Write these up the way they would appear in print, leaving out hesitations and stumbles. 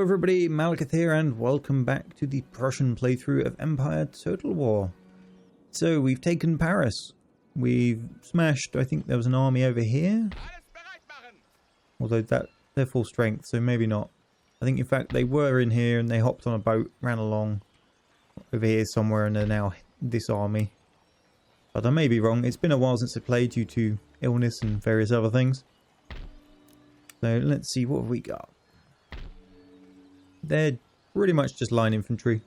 Hello everybody, Malakith here and welcome back to the Prussian playthrough of Empire Total War. So we've taken Paris, we've smashed, I think there was an army over here, although they're full strength so maybe not. I think in fact they were in here and they hopped on a boat, ran along over here somewhere and they're now this army. But I may be wrong, it's been a while since I played due to illness and various other things. So let's see, what have we got? They're pretty much just line infantry.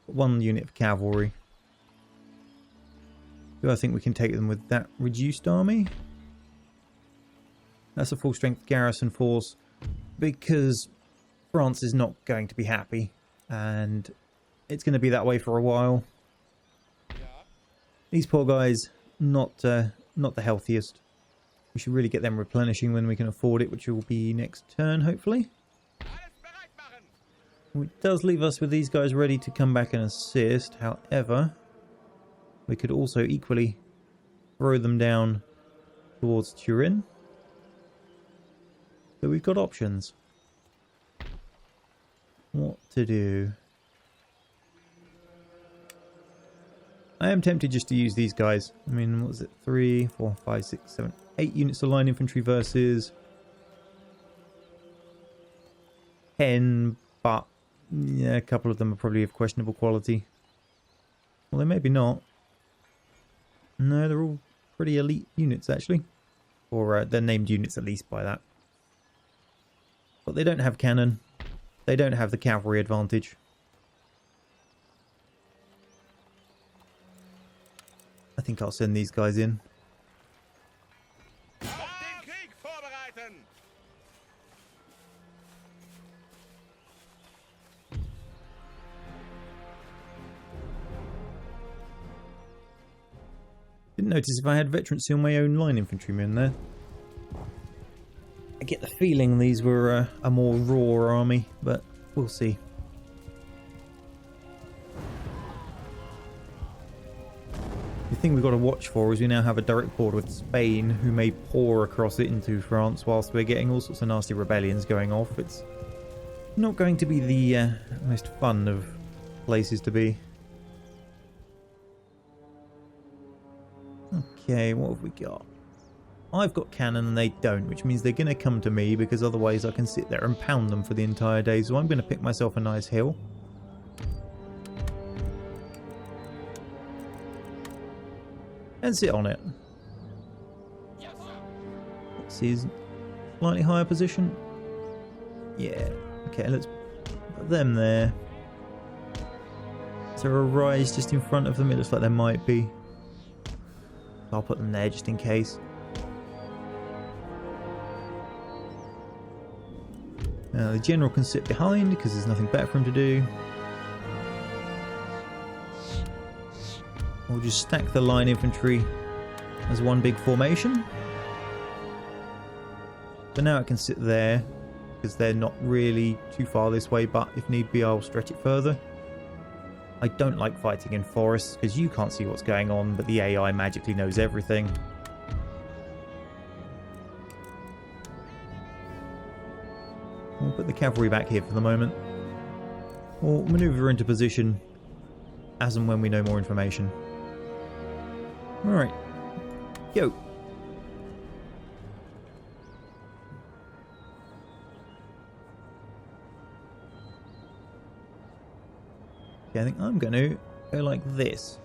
One unit of cavalry. Do I think we can take them with that reduced army? That's a full strength garrison force because France is not going to be happy and it's going to be that way for a while. These poor guys, not the healthiest. We should really get them replenishing when we can afford it, which will be next turn hopefully. It does leave us with these guys ready to come back and assist. However, we could also equally throw them down towards Turin. So we've got options. What to do? I am tempted just to use these guys. I mean, what was it? 3, 4, 5, 6, 7, 8 units of line infantry versus 10, but yeah, a couple of them are probably of questionable quality. Well, they maybe not. No, they're all pretty elite units, actually. Or they're named units at least by that. But they don't have cannon. They don't have the cavalry advantage. I think I'll send these guys in. Didn't notice if I had veterancy on my own line infantrymen there. I get the feeling these were a more raw army, but we'll see. The thing we've got to watch for is we now have a direct border with Spain, who may pour across it into France whilst we're getting all sorts of nasty rebellions going off. It's not going to be the most fun of places to be. Okay, what have we got? I've got cannon and they don't, which means they're going to come to me because otherwise I can sit there and pound them for the entire day. So I'm going to pick myself a nice hill. And sit on it. Let's see, slightly higher position. Yeah, okay, let's put them there. Is there a rise just in front of them? It looks like there might be. I'll put them there just in case. Now the general can sit behind because there's nothing better for him to do. We'll just stack the line infantry as one big formation. So now it can sit there because they're not really too far this way, but if need be I'll stretch it further. I don't like fighting in forests because you can't see what's going on, but the AI magically knows everything. We'll put the cavalry back here for the moment. We'll maneuver into position as and when we know more information. Alright, go! Okay, I think I'm going to go like this.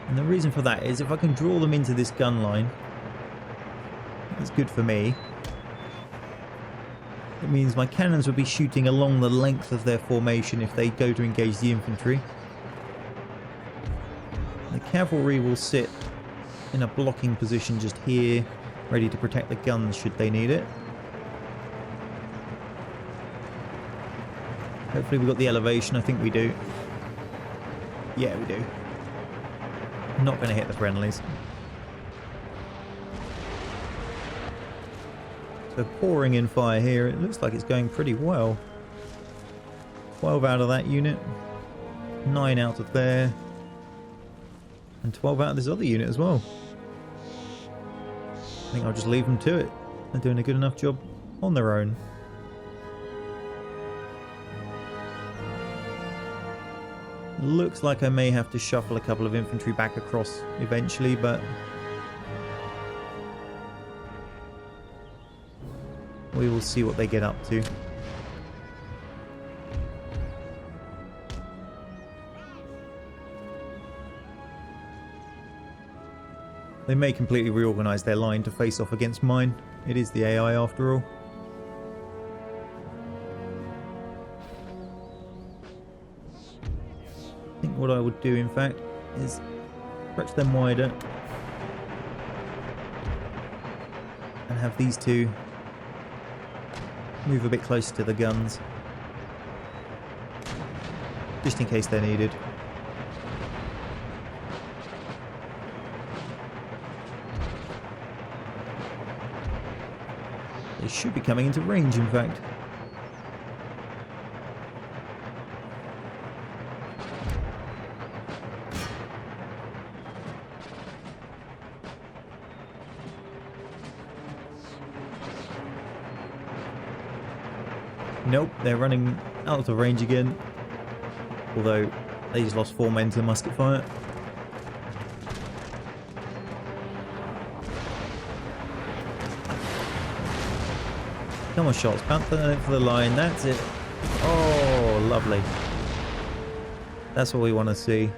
And the reason for that is if I can draw them into this gun line, it's good for me. It means my cannons will be shooting along the length of their formation if they go to engage the infantry. The cavalry will sit in a blocking position just here, ready to protect the guns should they need it. Hopefully we've got the elevation, I think we do. Yeah, we do. Not going to hit the friendlies. So pouring in fire here, it looks like it's going pretty well. 12 out of that unit, 9 out of there, and 12 out of this other unit as well. think I'll just leave them to it. They're doing a good enough job on their own. Looks like I may have to shuffle a couple of infantry back across eventually, but we will see what they get up to. They may completely reorganize their line to face off against mine. It is the AI after all. I think what I would do, in fact, is stretch them wider and have these two move a bit closer to the guns, just in case they're needed. They should be coming into range, in fact. Nope, they're running out of range again. Although they just lost 4 men to musket fire. Come on, shots. Panther for the line. That's it. Oh, lovely. That's what we want to see.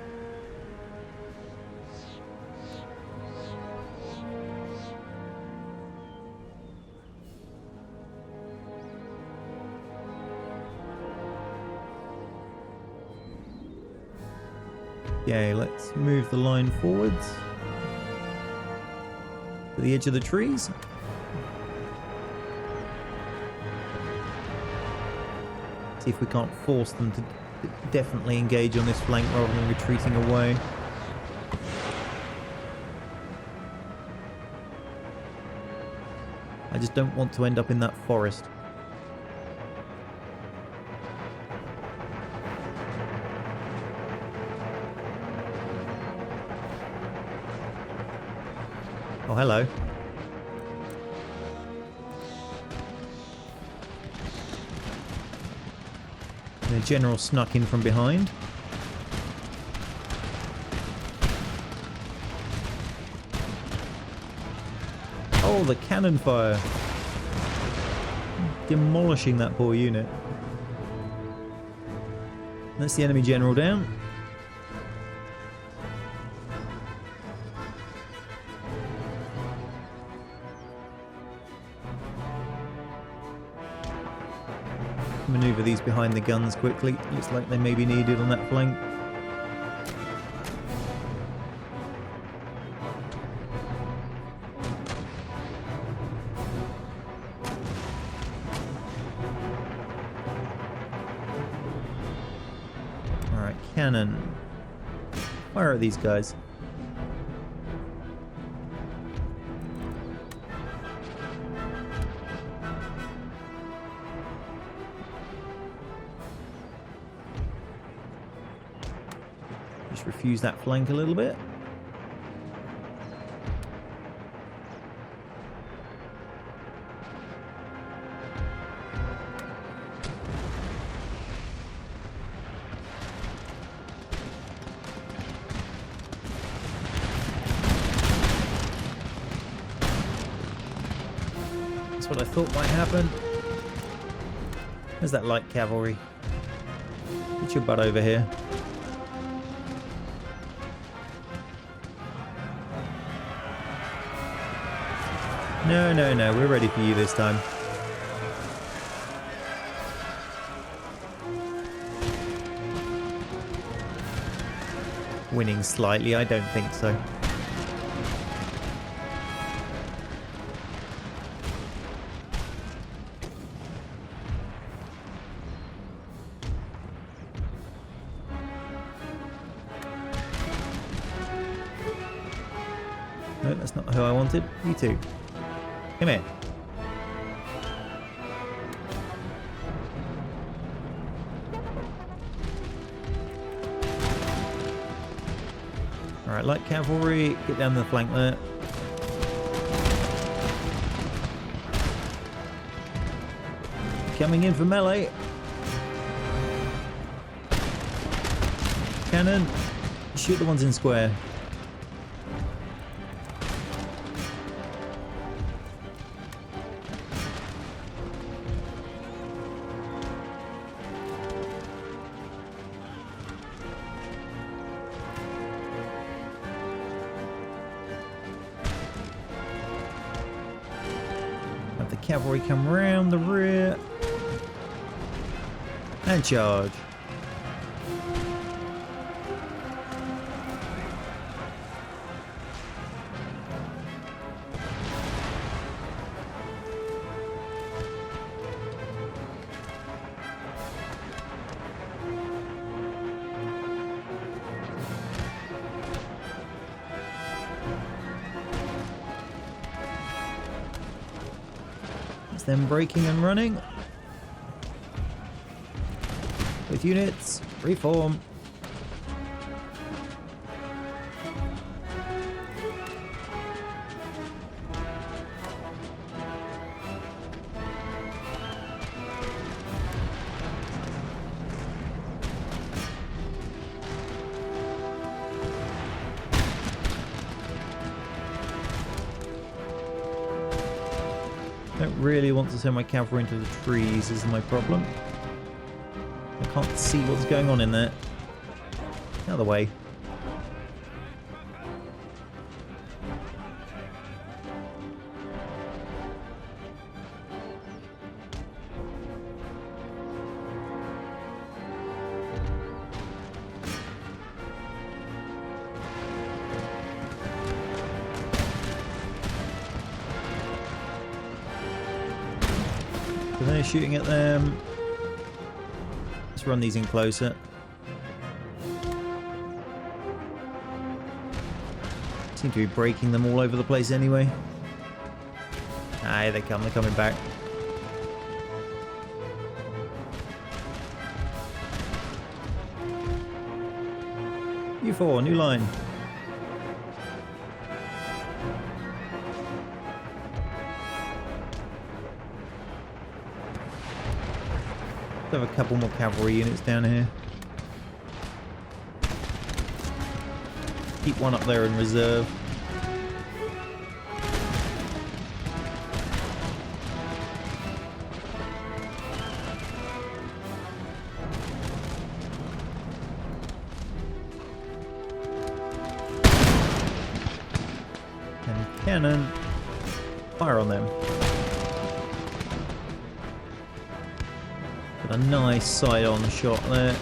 Okay, let's move the line forwards to the edge of the trees. See if we can't force them to definitely engage on this flank rather than retreating away. I just don't want to end up in that forest. Oh, hello. The general snuck in from behind. Oh, the cannon fire. Demolishing that poor unit. That's the enemy general down. Maneuver these behind the guns quickly. Looks like they may be needed on that flank. Alright, cannon. Fire at these guys. Refuse that flank a little bit. That's what I thought might happen. There's that light cavalry. Get your butt over here. No, no, no, we're ready for you this time. Winning slightly, I don't think so. No, that's not who I wanted. You two. Come here. Alright, light cavalry, get down the flank there. coming in for melee. Cannon. Shoot the ones in square. Have the cavalry come round the rear. And charge. It's them braking and running. With units, reform. Don't really want to send my cavalry into the trees is my problem. I can't see what's going on in there. Out of the way. So they're shooting at them. Let's run these in closer. Seem to be breaking them all over the place anyway. Ah, here they come. They're coming back. U4, new line. Have a couple more cavalry units down here. Keep one up there in reserve. And cannon. Fire on them. A nice side-on shot there.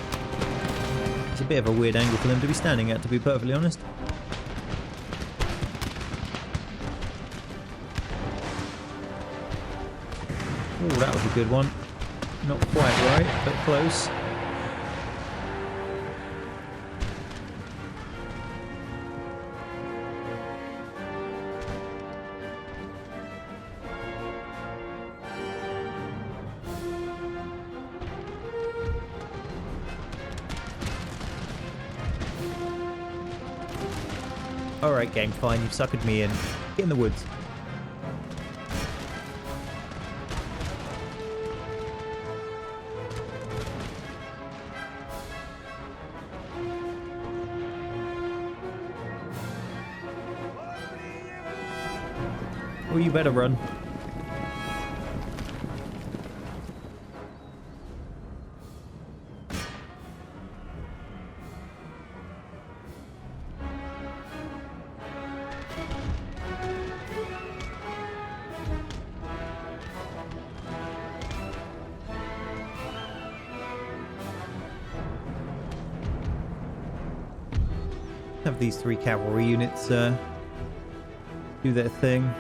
It's a bit of a weird angle for them to be standing at, to be perfectly honest. Oh, that was a good one. Not quite right, but close. Alright game, fine, you've suckered me in. Get in the woods. Oh, you better run. Have these 3 cavalry units do their thing.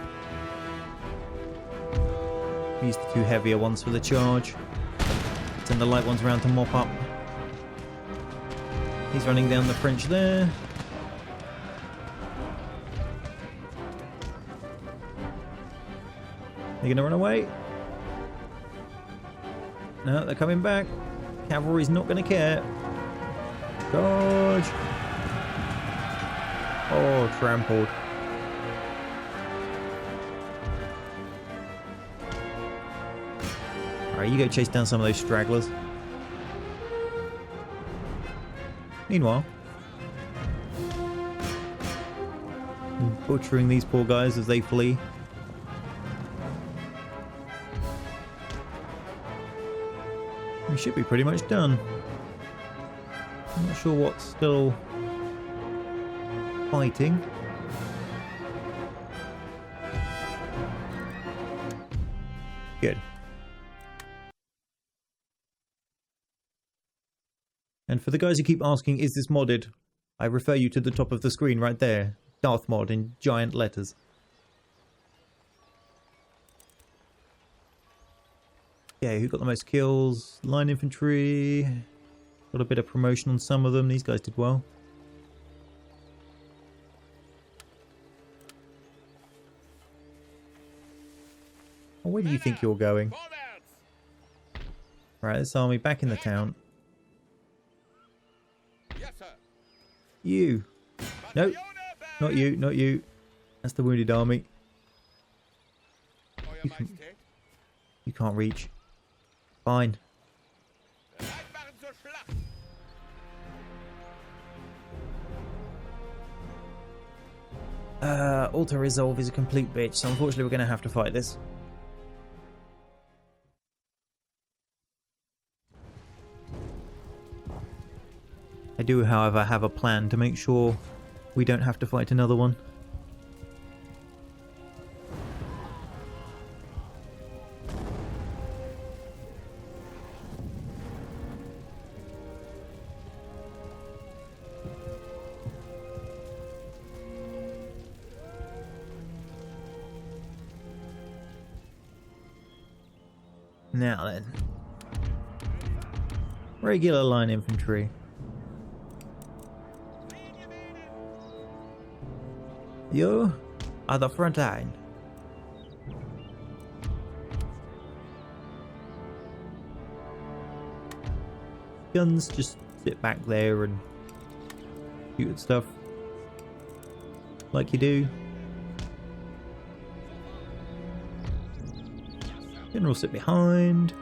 Use the 2 heavier ones for the charge. Send the light ones around to mop up. He's running down the French there. They're gonna run away. No, they're coming back. Cavalry's not gonna care. Charge! Oh, trampled. Alright, you go chase down some of those stragglers. Meanwhile, I'm butchering these poor guys as they flee. We should be pretty much done. I'm not sure what's still fighting. Good. And for the guys who keep asking, is this modded? I refer you to the top of the screen right there. Darth Mod in giant letters. Yeah, who got the most kills? Line infantry. Got a bit of promotion on some of them. These guys did well. Well, where do you think you're going? Right, this army back in the town. You. No, not you, not you. That's the wounded army. You can't reach. Fine. Auto-resolve is a complete bitch, so unfortunately we're going to have to fight this. I do, however, have a plan to make sure we don't have to fight another one. Now then. Regular line infantry. You are the front line. Guns just sit back there and shoot at stuff like you do. General sit behind.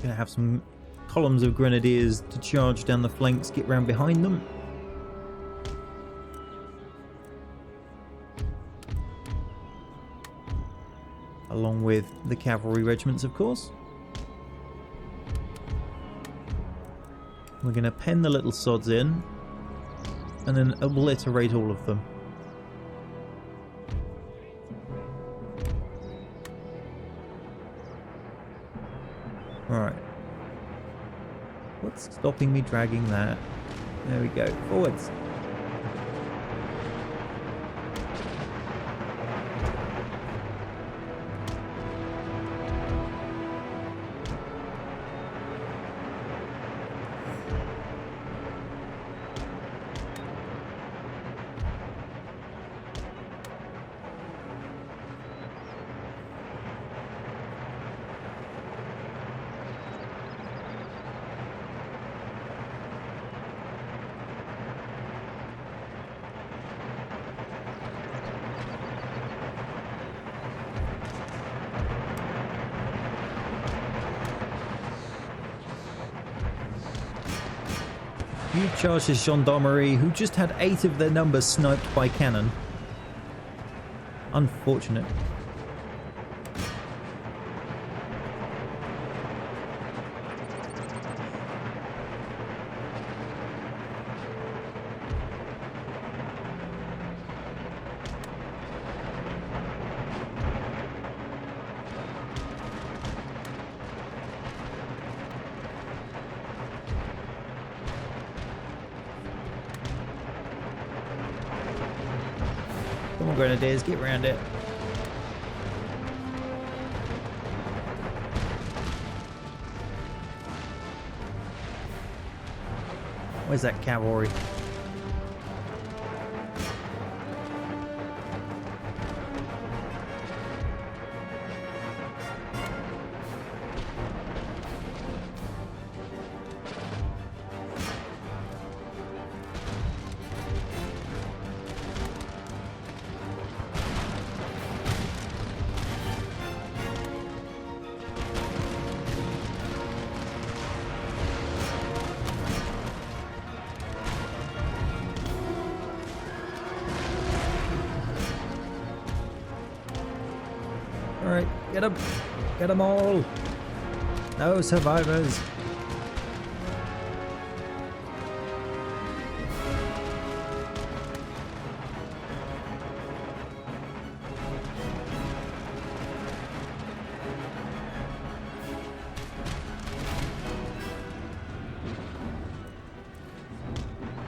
Gonna have some columns of grenadiers to charge down the flanks, get round behind them. Along with the cavalry regiments, of course. We're gonna pen the little sods in and then obliterate all of them. Alright. What's stopping me dragging that? There we go. Forwards. You charged his gendarmerie, who just had 8 of their numbers sniped by cannon. Unfortunate. Come on, grenadiers, get round it. Where's that cavalry? Alright, get them! Get them all! No survivors!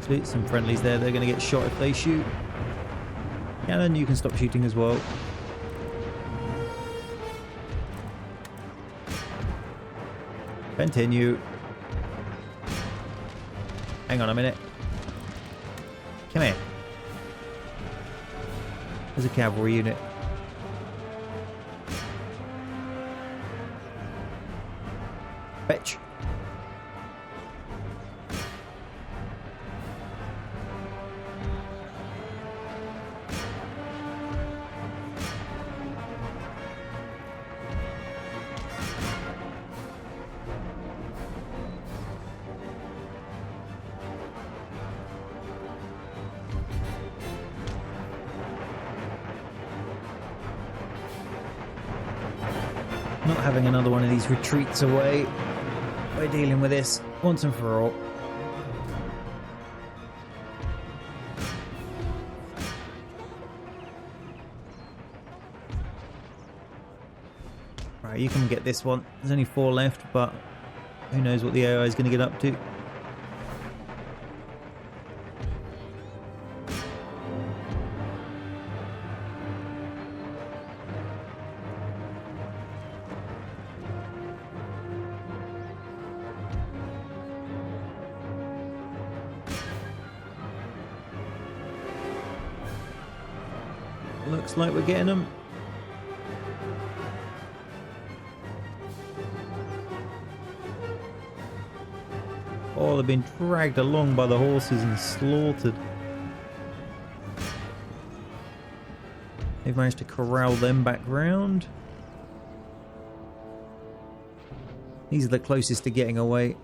Sweet, some friendlies there. They're going to get shot if they shoot. Cannon, you can stop shooting as well. Continue. Hang on a minute. Come here. There's a cavalry unit. Fetch. Not having another one of these retreats away. We're dealing with this once and for all. Right, you can get this one. There's only 4 left, but who knows what the AI is going to get up to. Looks like we're getting them. Oh, they've been dragged along by the horses and slaughtered. They've managed to corral them back round. These are the closest to getting away.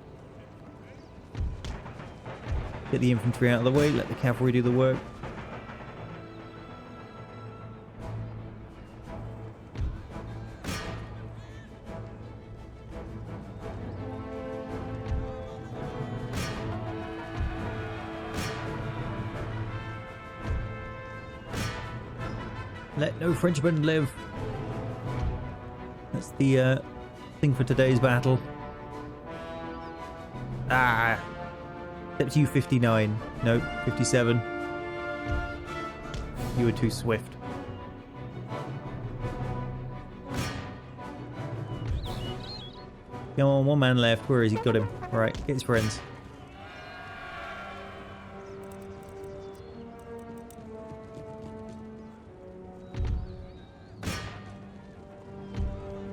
Get the infantry out of the way, let the cavalry do the work. Let no Frenchman live. That's the thing for today's battle. Ah! Except you 59. No, 57. You were too swift. Come on, 1 man left. Where is he? Got him. Right, get his friends.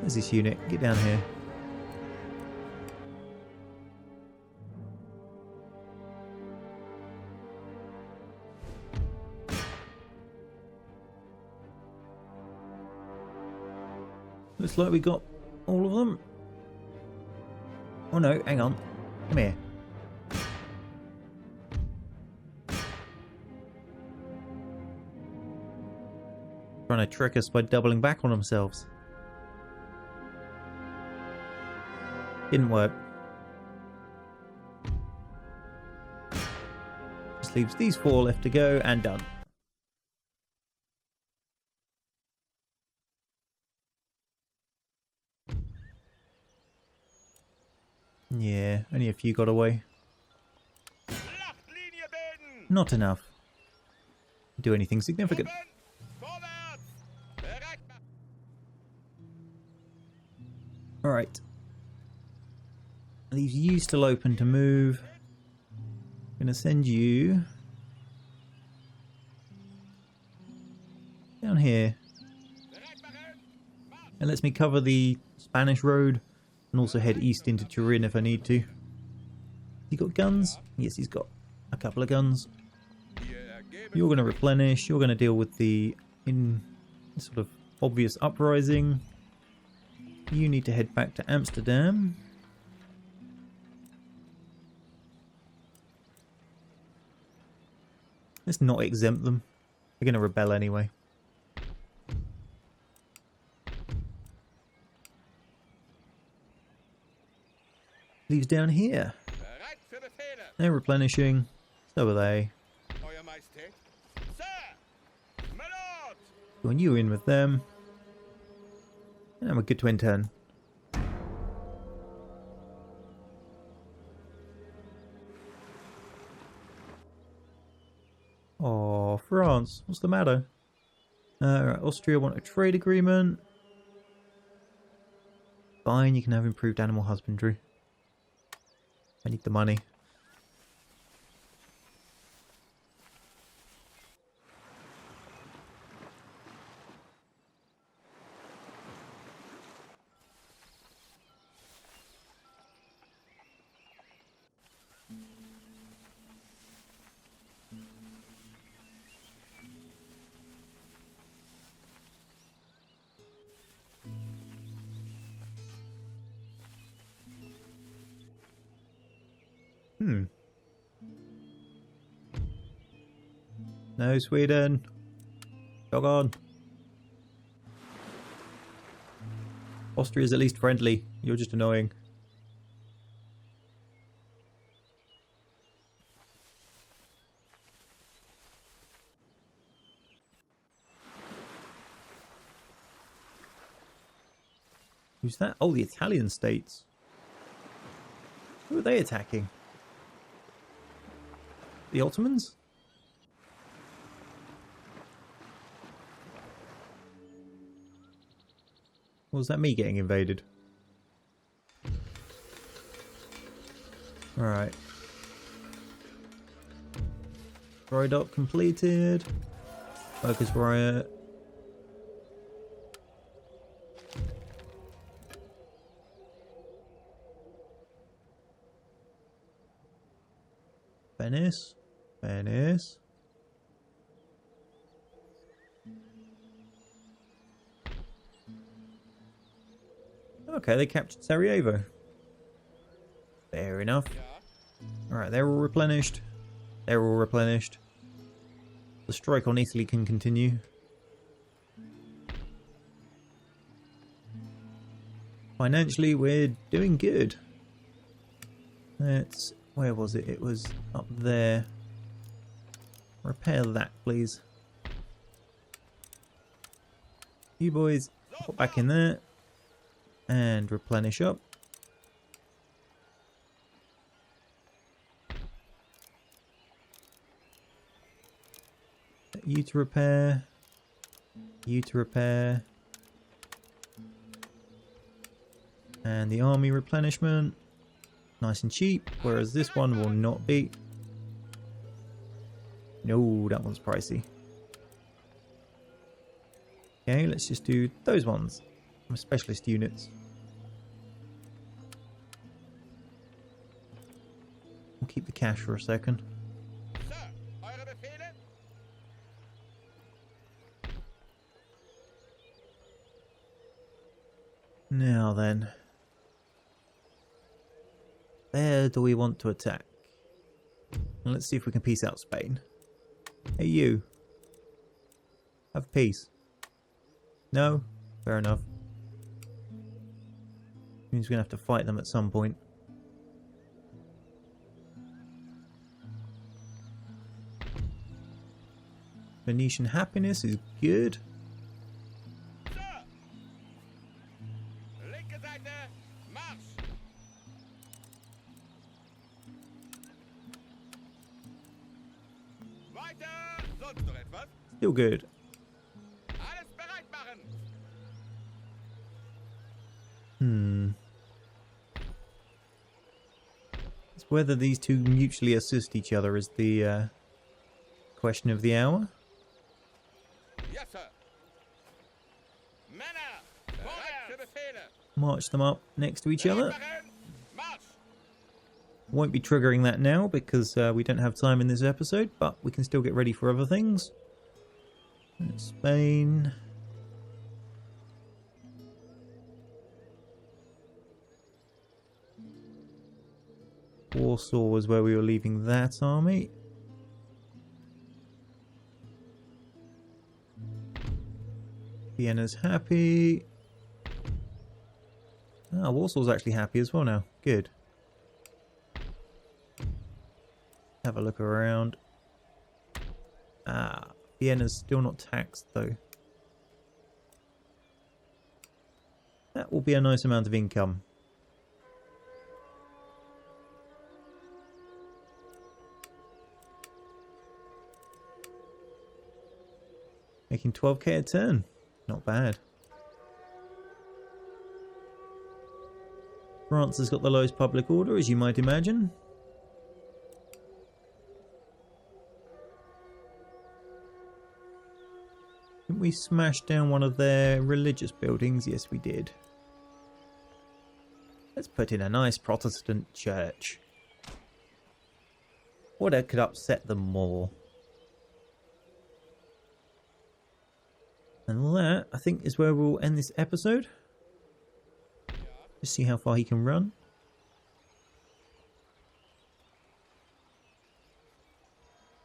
Where's this unit? Get down here. Looks like we got all of them. Oh no, hang on. Come here. Trying to trick us by doubling back on themselves. Didn't work. Just leaves these 4 left to go and done. Yeah, only a few got away. Not enough to do anything significant. Alright. Leaves you still open to move. I'm going to send you down here. And lets me cover the Spanish road and also head east into Turin if I need to. He got guns? Yes, he's got a couple of guns. You're going to replenish. You're going to deal with the sort of obvious uprising. You need to head back to Amsterdam. Let's not exempt them. They're going to rebel anyway. Leaves down here. They're replenishing. So are they. Join you in with them. And we're good to turn. Oh, France. What's the matter? Right, Austria want a trade agreement. Fine, you can have improved animal husbandry. I need the money. No, Sweden. Jog on. Austria's at least friendly. You're just annoying. Who's that? Oh, the Italian states. Who are they attacking? The Ottomans? Or was that me getting invaded? Alright. Dry dock completed. Focus riot. Venice. Venice. Okay, they captured Sarajevo. Fair enough. Alright, they're all replenished. They're all replenished. The strike on Italy can continue. Financially, we're doing good. Let's... Where was it? It was up there. Repair that, please. You boys, put back in there. And replenish up. You to repair. You to repair. And the army replenishment. Nice and cheap, whereas this one will not be. No, that one's pricey. Okay, let's just do those ones. Specialist units. We'll keep the cash for a second. Now then. Where do we want to attack? And let's see if we can peace out Spain. Hey you. Have peace. No? Fair enough. Means we're going to have to fight them at some point. Venetian happiness is good. Still good. It's whether these two mutually assist each other is the question of the hour. Yes, sir. March them up next to each other. Won't be triggering that now because we don't have time in this episode, but we can still get ready for other things. Spain. Warsaw was where we were leaving that army. Vienna's happy. Ah, Warsaw's actually happy as well now. Good. Have a look around. Ah, Vienna's still not taxed though. That will be a nice amount of income. Making 12k a turn. Not bad. France has got the lowest public order, as you might imagine. Didn't we smash down one of their religious buildings? Yes, we did. Let's put in a nice Protestant church. What could upset them more? And that, I think, is where we'll end this episode. Just see how far he can run.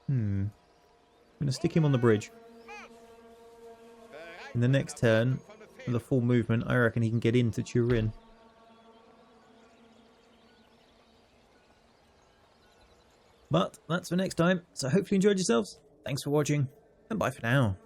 I'm going to stick him on the bridge. In the next turn, with a full movement, I reckon he can get into Turin. But that's for next time, so hopefully you enjoyed yourselves. Thanks for watching, and bye for now.